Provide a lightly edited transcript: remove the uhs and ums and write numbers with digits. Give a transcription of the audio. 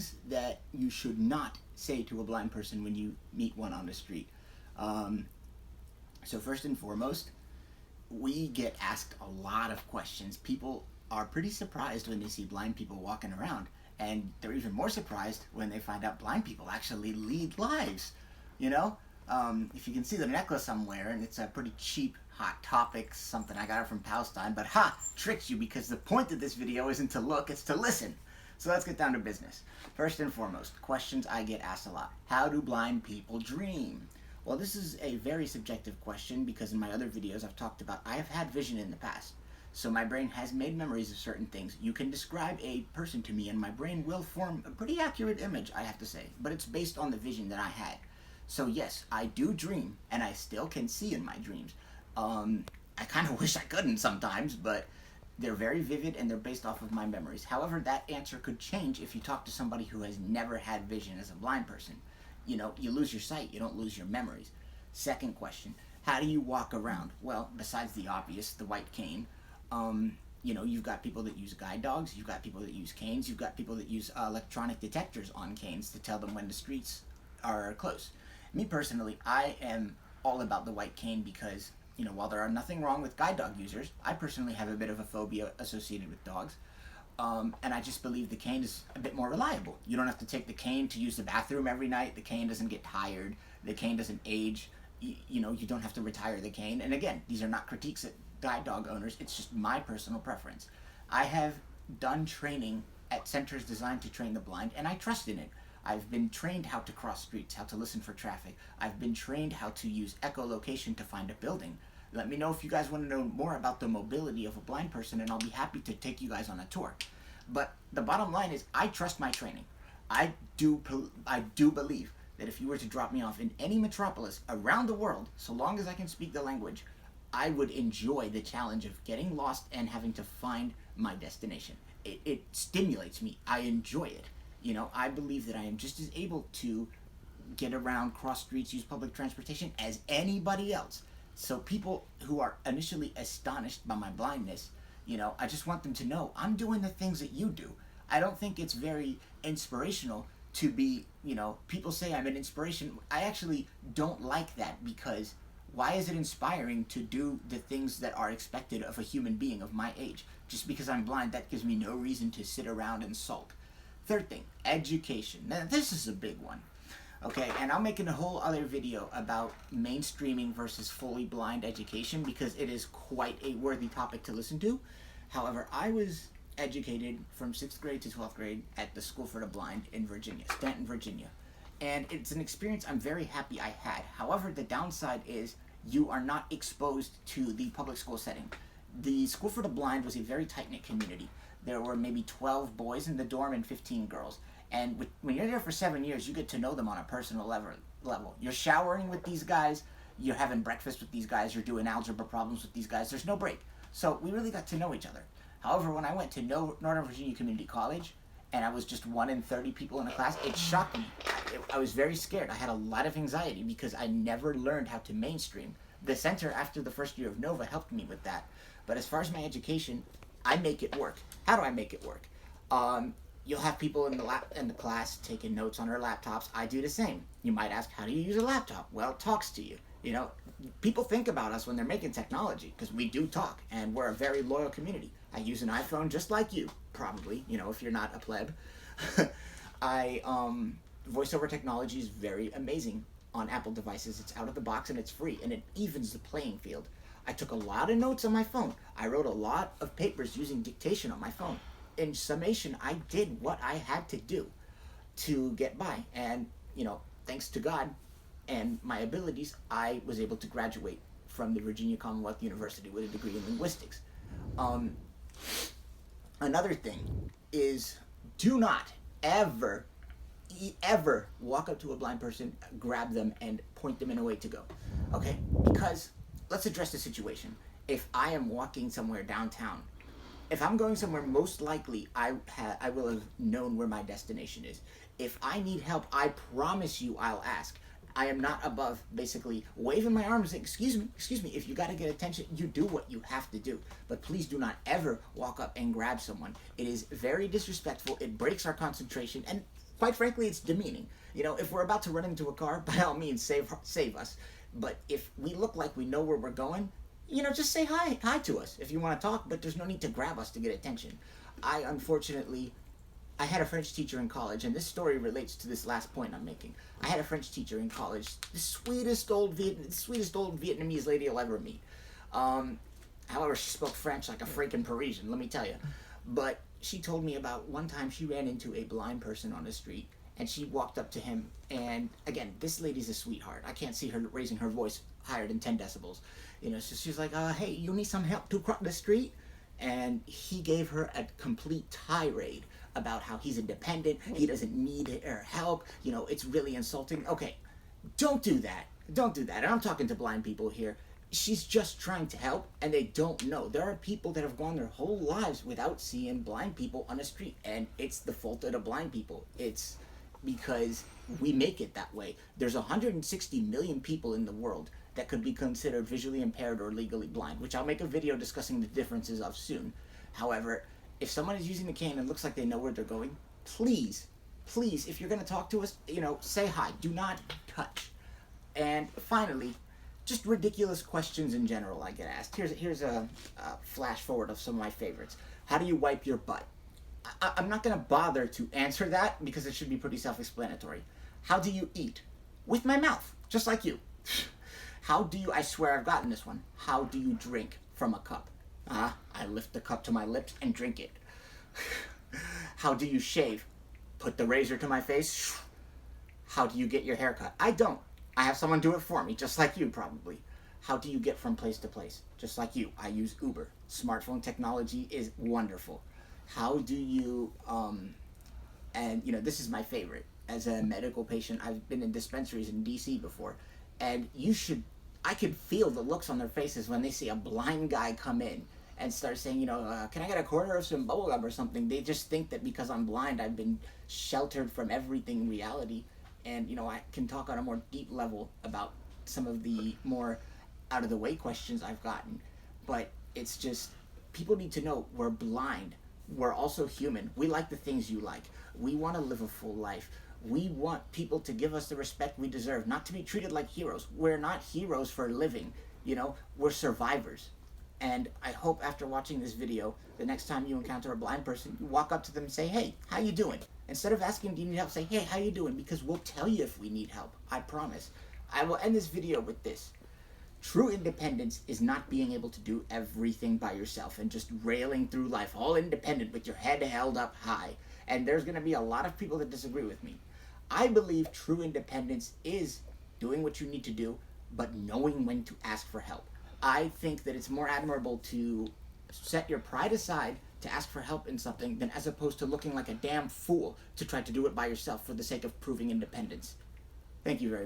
things that you should not say to a blind person when you meet one on the street. Um, so first and foremost, we get asked a lot of questions. People are pretty surprised when they see blind people walking around, and they're even more surprised when they find out blind people actually lead lives. You know, if you can see the necklace somewhere, and it's a pretty cheap Hot Topic, something I got it from Palestine, but tricked you, because the point of this video isn't to look, it's to listen. So let's get down to business. First and foremost, questions I get asked a lot. How do blind people dream? Well, this is a very subjective question, because in my other videos I've talked about I have had vision in the past. So my brain has made memories of certain things. You can describe a person to me and my brain will form a pretty accurate image, I have to say. But it's based on the vision that I had. So yes, I do dream, and I still can see in my dreams. I kind of wish I couldn't sometimes, but they're very vivid and they're based off of my memories. However, that answer could change if you talk to somebody who has never had vision as a blind person. You know, you lose your sight, you don't lose your memories. Second question, how do you walk around? Well, besides the obvious, the white cane, you know, you've got people that use guide dogs, you've got people that use canes, you've got people that use electronic detectors on canes to tell them when the streets are close. Me personally, I am all about the white cane because, you know, while there are nothing wrong with guide dog users, I personally have a bit of a phobia associated with dogs. And I just believe the cane is a bit more reliable. You don't have to take the cane to use the bathroom every night. The cane doesn't get tired. The cane doesn't age. You know, you don't have to retire the cane. And again, these are not critiques at guide dog owners. It's just my personal preference. I have done training at centers designed to train the blind, and I trust in it. I've been trained how to cross streets, how to listen for traffic. I've been trained how to use echolocation to find a building. Let me know if you guys want to know more about the mobility of a blind person, and I'll be happy to take you guys on a tour. But the bottom line is, I trust my training. I do believe that if you were to drop me off in any metropolis around the world, so long as I can speak the language, I would enjoy the challenge of getting lost and having to find my destination. It stimulates me. I enjoy it. You know, I believe that I am just as able to get around, cross streets, use public transportation as anybody else. So people who are initially astonished by my blindness, you know, I just want them to know I'm doing the things that you do. I don't think it's very inspirational to be, you know, people say I'm an inspiration. I actually don't like that, because why is it inspiring to do the things that are expected of a human being of my age? Just because I'm blind, that gives me no reason to sit around and sulk. Third thing, education. Now, this is a big one. Okay, and I'm making a whole other video about mainstreaming versus fully blind education, because it is quite a worthy topic to listen to. However, I was educated from 6th grade to 12th grade at the School for the Blind in Virginia, Stanton, Virginia. And it's an experience I'm very happy I had. However, the downside is you are not exposed to the public school setting. The School for the Blind was a very tight-knit community. There were maybe 12 boys in the dorm and 15 girls. And when you're there for 7 years, you get to know them on a personal level. You're showering with these guys, you're having breakfast with these guys, you're doing algebra problems with these guys. There's no break. So we really got to know each other. However, when I went to Northern Virginia Community College, and I was just 1 in 30 people in a class, it shocked me. I was very scared. I had a lot of anxiety because I never learned how to mainstream. The center, after the first year of Nova, helped me with that. But as far as my education, I make it work. How do I make it work? You'll have people in the class taking notes on their laptops. I do the same. You might ask, how do you use a laptop? Well, it talks to you. You know, people think about us when they're making technology, because we do talk, and we're a very loyal community. I use an iPhone just like you, probably, you know, if you're not a pleb. Voice over technology is very amazing on Apple devices. It's out of the box and it's free, and it evens the playing field. I took a lot of notes on my phone. I wrote a lot of papers using dictation on my phone. In summation, I did what I had to do to get by. And, you know, thanks to God and my abilities, I was able to graduate from the Virginia Commonwealth University with a degree in linguistics. Another thing is, do not ever walk up to a blind person, grab them, and point them in a way to go. Okay? Because let's address the situation. If I am walking somewhere downtown, if I'm going somewhere, most likely I will have known where my destination is. If I need help, I promise you I'll ask. I am not above basically waving my arms, excuse me. If you got to get attention, you do what you have to do. But please do not ever walk up and grab someone. It is very disrespectful. It breaks our concentration. And quite frankly, it's demeaning. If we're about to run into a car, by all means, save us. But if we look like we know where we're going, just say hi to us if you want to talk. But there's no need to grab us to get attention. Unfortunately, I had a French teacher in college, and this story relates to this last point I'm making. I had a French teacher in college, the sweetest old Vietnamese lady you'll ever meet. However, she spoke French like a freaking Parisian, let me tell you. But she told me about one time she ran into a blind person on the street, and she walked up to him, and again, this lady's a sweetheart. I can't see her raising her voice higher than 10 decibels. So she's like, hey, you need some help to cross the street? And he gave her a complete tirade about how he's independent, he doesn't need her help, it's really insulting. Okay, don't do that. Don't do that. And I'm talking to blind people here. She's just trying to help, and they don't know. There are people that have gone their whole lives without seeing blind people on the street, and it's the fault of the blind people. It's because we make it that way. There's 160 million people in the world that could be considered visually impaired or legally blind, which I'll make a video discussing the differences of soon. However, if someone is using the cane and looks like they know where they're going, please, if you're going to talk to us, say hi. Do not touch. And finally, just ridiculous questions in general I get asked. Here's a flash forward of some of my favorites. How do you wipe your butt? I'm not going to bother to answer that because it should be pretty self-explanatory. How do you eat? With my mouth, just like you. How do you, I swear I've gotten this one. How do you drink from a cup? I lift the cup to my lips and drink it. How do you shave? Put the razor to my face. How do you get your hair cut? I don't. I have someone do it for me, just like you probably. How do you get from place to place? Just like you. I use Uber. Smartphone technology is wonderful. How do you, and this is my favorite. As a medical patient, I've been in dispensaries in DC before, and I could feel the looks on their faces when they see a blind guy come in and start saying, can I get a quarter of some bubblegum or something? They just think that because I'm blind, I've been sheltered from everything in reality. And, I can talk on a more deep level about some of the more out-of-the-way questions I've gotten. But it's just, people need to know we're blind. We're also human. We like the things you like. We want to live a full life. We want people to give us the respect we deserve, not to be treated like heroes. We're not heroes for living. We're survivors. And I hope after watching this video, the next time you encounter a blind person, you walk up to them and say, hey, how you doing? Instead of asking, do you need help, say, hey, how you doing? Because we'll tell you if we need help. I promise. I will end this video with this. True independence is not being able to do everything by yourself and just railing through life, all independent with your head held up high. And there's going to be a lot of people that disagree with me. I believe true independence is doing what you need to do, but knowing when to ask for help. I think that it's more admirable to set your pride aside to ask for help in something than as opposed to looking like a damn fool to try to do it by yourself for the sake of proving independence. Thank you very much.